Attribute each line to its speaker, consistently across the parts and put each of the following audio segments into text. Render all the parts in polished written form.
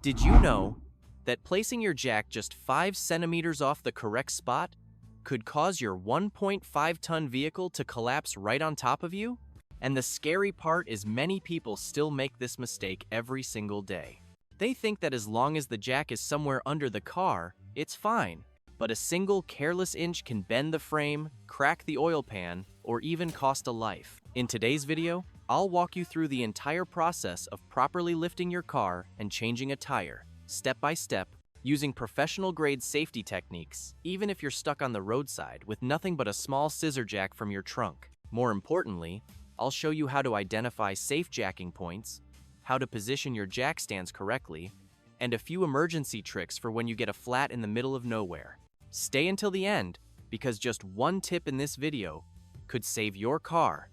Speaker 1: Did you know that placing your jack just 5 centimeters off the correct spot could cause your 1.5-ton vehicle to collapse right on top of you? And the scary part is many people still make this mistake every single day. They think that as long as the jack is somewhere under the car, it's fine. But a single careless inch can bend the frame, crack the oil pan, or even cost a life. In today's video, I'll walk you through the entire process of properly lifting your car and changing a tire, step by step, using professional-grade safety techniques, even if you're stuck on the roadside with nothing but a small scissor jack from your trunk. More importantly, I'll show you how to identify safe jacking points, how to position your jack stands correctly, and a few emergency tricks for when you get a flat in the middle of nowhere. Stay until the end, because just one tip in this video could save your car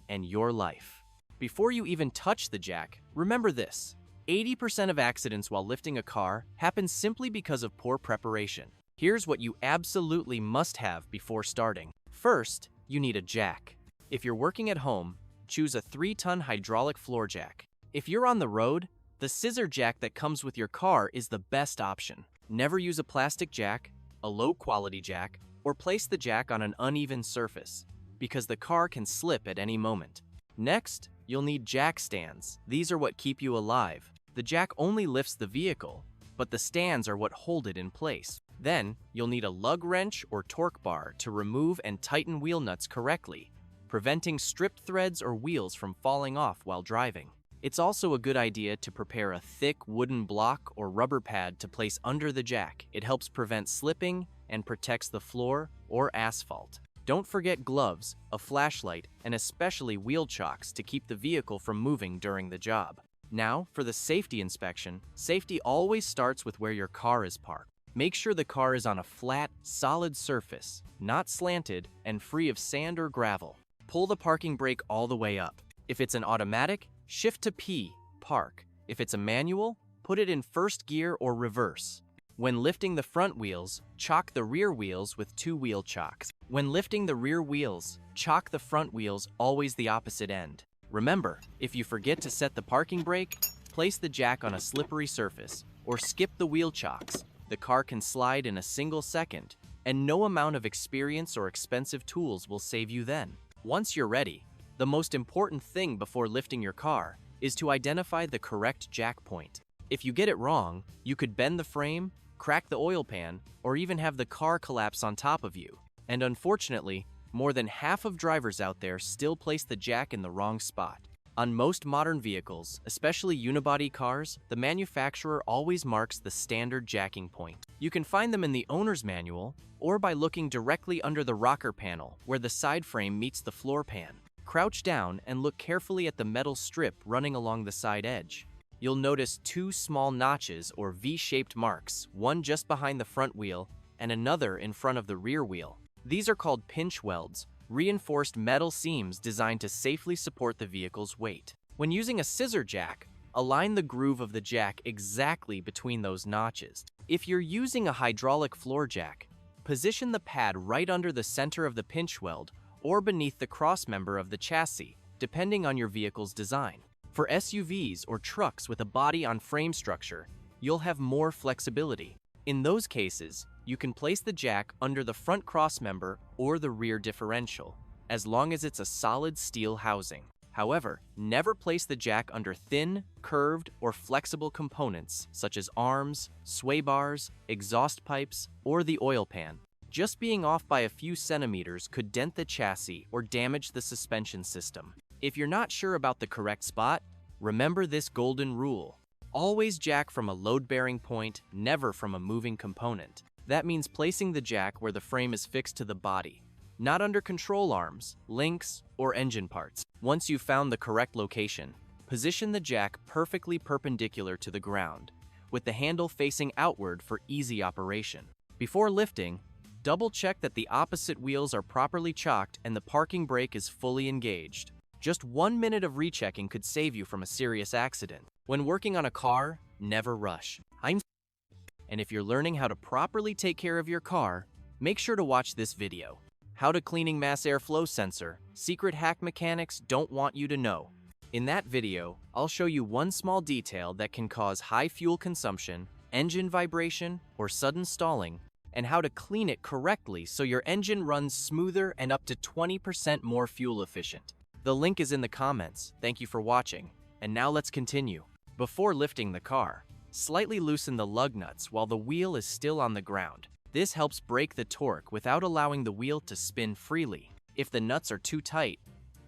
Speaker 1: and your life. Before you even touch the jack, remember this: 80% of accidents while lifting a car happen simply because of poor preparation. Here's what you absolutely must have before starting. First, you need a jack. If you're working at home, choose a 3-ton hydraulic floor jack. If you're on the road, the scissor jack that comes with your car is the best option. Never use a plastic jack, a low-quality jack, or place the jack on an uneven surface, because the car can slip at any moment. Next, you'll need jack stands. These are what keep you alive. The jack only lifts the vehicle, but the stands are what hold it in place. Then, you'll need a lug wrench or torque bar to remove and tighten wheel nuts correctly, preventing stripped threads or wheels from falling off while driving. It's also a good idea to prepare a thick wooden block or rubber pad to place under the jack. It helps prevent slipping and protects the floor or asphalt. Don't forget gloves, a flashlight, and especially wheel chocks to keep the vehicle from moving during the job. Now, for the safety inspection, safety always starts with where your car is parked. Make sure the car is on a flat, solid surface, not slanted, and free of sand or gravel. Pull the parking brake all the way up. If it's an automatic, shift to P, park. If it's a manual, put it in first gear or reverse. When lifting the front wheels, chock the rear wheels with 2-wheel chocks. When lifting the rear wheels, chock the front wheels always the opposite end. Remember, if you forget to set the parking brake, place the jack on a slippery surface, or skip the wheel chocks. The car can slide in a single second, and no amount of experience or expensive tools will save you then. Once you're ready, the most important thing before lifting your car is to identify the correct jack point. If you get it wrong, you could bend the frame, crack the oil pan, or even have the car collapse on top of you. And unfortunately, more than half of drivers out there still place the jack in the wrong spot. On most modern vehicles, especially unibody cars, the manufacturer always marks the standard jacking point. You can find them in the owner's manual or by looking directly under the rocker panel where the side frame meets the floor pan. Crouch down and look carefully at the metal strip running along the side edge. You'll notice 2 small notches or V-shaped marks, one just behind the front wheel and another in front of the rear wheel. These are called pinch welds, reinforced metal seams designed to safely support the vehicle's weight. When using a scissor jack, align the groove of the jack exactly between those notches. If you're using a hydraulic floor jack, position the pad right under the center of the pinch weld or beneath the crossmember of the chassis, depending on your vehicle's design. For SUVs or trucks with a body-on-frame structure, you'll have more flexibility. In those cases, you can place the jack under the front crossmember or the rear differential, as long as it's a solid steel housing. However, never place the jack under thin, curved, or flexible components such as arms, sway bars, exhaust pipes, or the oil pan. Just being off by a few centimeters could dent the chassis or damage the suspension system. If you're not sure about the correct spot, remember this golden rule. Always jack from a load-bearing point, never from a moving component. That means placing the jack where the frame is fixed to the body, not under control arms, links, or engine parts. Once you've found the correct location, position the jack perfectly perpendicular to the ground, with the handle facing outward for easy operation. Before lifting, double-check that the opposite wheels are properly chocked and the parking brake is fully engaged. Just 1 minute of rechecking could save you from a serious accident. When working on a car, never rush. And if you're learning how to properly take care of your car, make sure to watch this video. How to cleaning mass airflow sensor, secret hack mechanics don't want you to know. In that video, I'll show you one small detail that can cause high fuel consumption, engine vibration, or sudden stalling, and how to clean it correctly so your engine runs smoother and up to 20% more fuel efficient. The link is in the comments. Thank you for watching. And now let's continue. Before lifting the car, slightly loosen the lug nuts while the wheel is still on the ground. This helps break the torque without allowing the wheel to spin freely. If the nuts are too tight,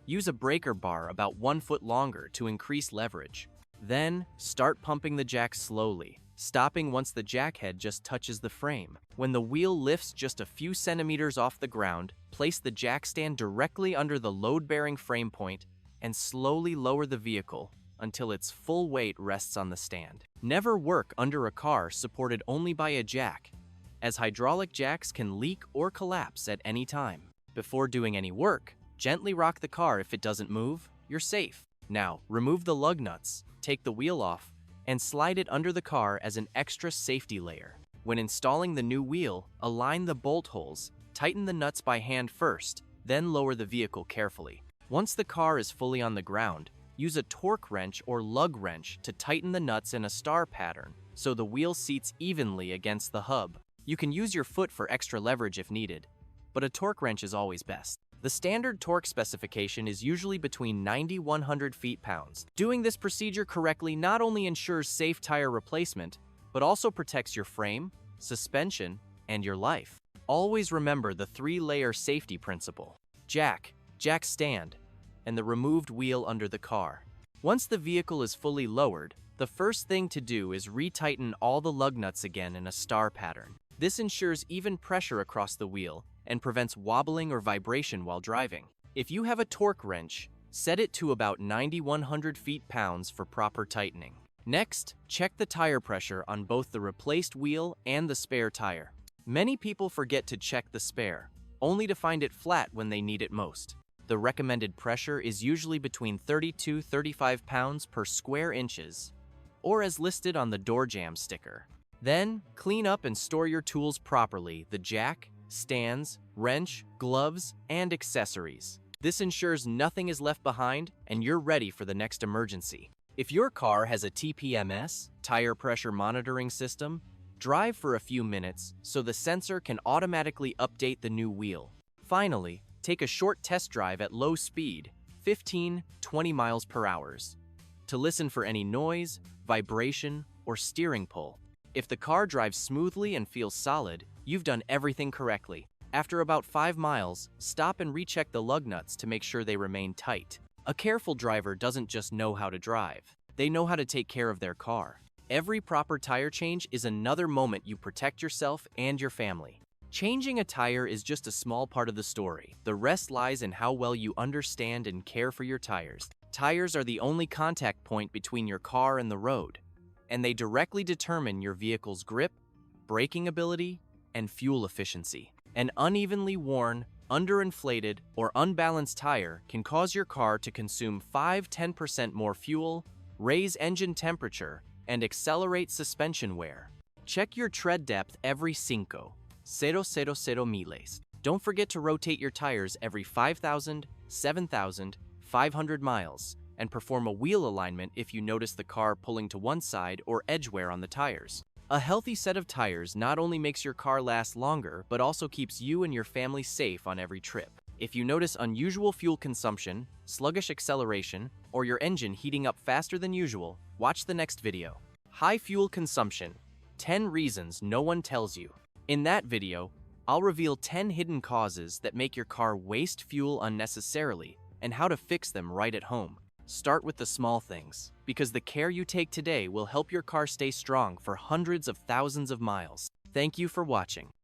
Speaker 1: use a breaker bar about 1 foot longer to increase leverage. Then, start pumping the jack slowly, stopping once the jack head just touches the frame. When the wheel lifts just a few centimeters off the ground, place the jack stand directly under the load-bearing frame point and slowly lower the vehicle until its full weight rests on the stand. Never work under a car supported only by a jack, as hydraulic jacks can leak or collapse at any time. Before doing any work, gently rock the car. If it doesn't move, you're safe. Now, remove the lug nuts, take the wheel off, and slide it under the car as an extra safety layer. When installing the new wheel, align the bolt holes, tighten the nuts by hand first, then lower the vehicle carefully. Once the car is fully on the ground, use a torque wrench or lug wrench to tighten the nuts in a star pattern so the wheel seats evenly against the hub. You can use your foot for extra leverage if needed, but a torque wrench is always best. The standard torque specification is usually between 90–100 feet-pounds. Doing this procedure correctly not only ensures safe tire replacement, but also protects your frame, suspension, and your life. Always remember the 3-layer safety principle: jack stand, and the removed wheel under the car. Once the vehicle is fully lowered, the first thing to do is retighten all the lug nuts again in a star pattern. This ensures even pressure across the wheel and prevents wobbling or vibration while driving. If you have a torque wrench, set it to about 90–100 feet-pounds for proper tightening. Next, check the tire pressure on both the replaced wheel and the spare tire. Many people forget to check the spare, only to find it flat when they need it most. The recommended pressure is usually between 30–35 pounds per square inches, or as listed on the door jamb sticker. Then, clean up and store your tools properly: the jack, stands, wrench, gloves, and accessories. This ensures nothing is left behind and you're ready for the next emergency. If your car has a TPMS, tire pressure monitoring system, drive for a few minutes so the sensor can automatically update the new wheel. Finally, take a short test drive at low speed, 15–20 miles per hour, to listen for any noise, vibration, or steering pull. If the car drives smoothly and feels solid, you've done everything correctly. After about 5 miles, stop and recheck the lug nuts to make sure they remain tight. A careful driver doesn't just know how to drive, they know how to take care of their car. Every proper tire change is another moment you protect yourself and your family. Changing a tire is just a small part of the story. The rest lies in how well you understand and care for your tires. Tires are the only contact point between your car and the road, and they directly determine your vehicle's grip, braking ability, and fuel efficiency. An unevenly worn, underinflated, or unbalanced tire can cause your car to consume 5–10% more fuel, raise engine temperature, and accelerate suspension wear. Check your tread depth every 5,000 miles. Don't forget to rotate your tires every 5,000, 7,500 miles, and perform a wheel alignment if you notice the car pulling to one side or edge wear on the tires. A healthy set of tires not only makes your car last longer, but also keeps you and your family safe on every trip. If you notice unusual fuel consumption, sluggish acceleration, or your engine heating up faster than usual, watch the next video. High fuel consumption: 10 reasons no one tells you. In that video, I'll reveal 10 hidden causes that make your car waste fuel unnecessarily and how to fix them right at home. Start with the small things, because the care you take today will help your car stay strong for hundreds of thousands of miles. Thank you for watching.